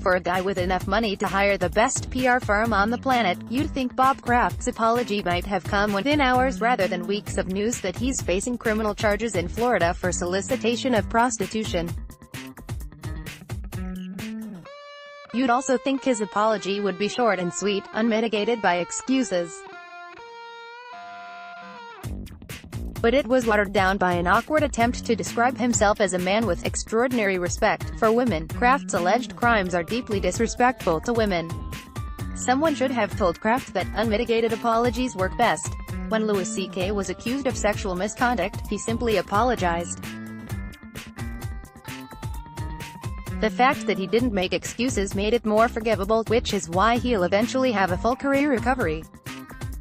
For a guy with enough money to hire the best PR firm on the planet, you'd think Bob Kraft's apology might have come within hours rather than weeks of news that he's facing criminal charges in Florida for solicitation of prostitution. You'd also think his apology would be short and sweet, unmitigated by excuses. But it was watered down by an awkward attempt to describe himself as a man with extraordinary respect for women. Kraft's alleged crimes are deeply disrespectful to women. Someone should have told Kraft that unmitigated apologies work best. When Louis C.K. was accused of sexual misconduct, he simply apologized. The fact that he didn't make excuses made it more forgivable, which is why he'll eventually have a full career recovery.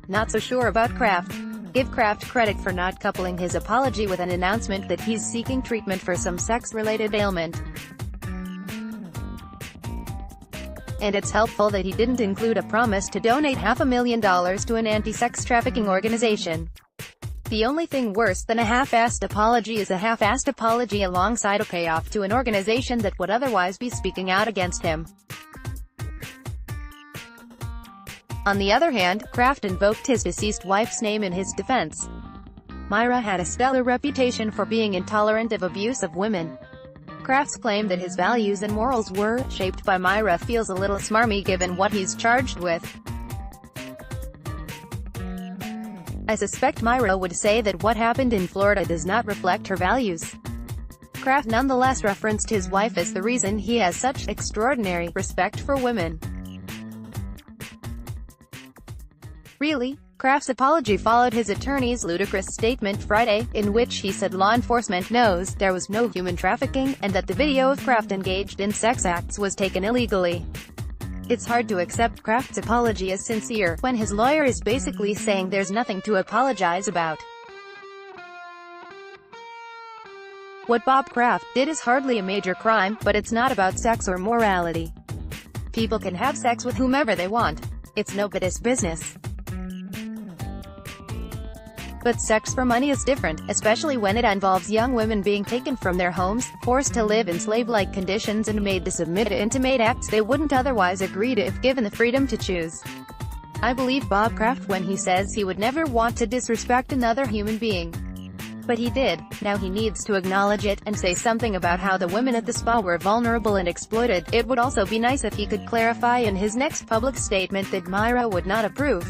Not so sure about Kraft. Give Kraft credit for not coupling his apology with an announcement that he's seeking treatment for some sex-related ailment. And it's helpful that he didn't include a promise to donate $500,000 to an anti-sex trafficking organization. The only thing worse than a half-assed apology is a half-assed apology alongside a payoff to an organization that would otherwise be speaking out against him. On the other hand, Kraft invoked his deceased wife's name in his defense. Myra had a stellar reputation for being intolerant of abuse of women. Kraft's claim that his values and morals were shaped by Myra feels a little smarmy given what he's charged with. I suspect Myra would say that what happened in Florida does not reflect her values. Kraft nonetheless referenced his wife as the reason he has such extraordinary respect for women. Really? Kraft's apology followed his attorney's ludicrous statement Friday, in which he said law enforcement knows there was no human trafficking, and that the video of Kraft engaged in sex acts was taken illegally. It's hard to accept Kraft's apology as sincere, when his lawyer is basically saying there's nothing to apologize about. What Bob Kraft did is hardly a major crime, but it's not about sex or morality. People can have sex with whomever they want. It's nobody's business. But sex for money is different, especially when it involves young women being taken from their homes, forced to live in slave-like conditions and made to submit to intimate acts they wouldn't otherwise agree to if given the freedom to choose. I believe Bob Kraft when he says he would never want to disrespect another human being. But he did. Now he needs to acknowledge it, and say something about how the women at the spa were vulnerable and exploited. It would also be nice if he could clarify in his next public statement that Myra would not approve.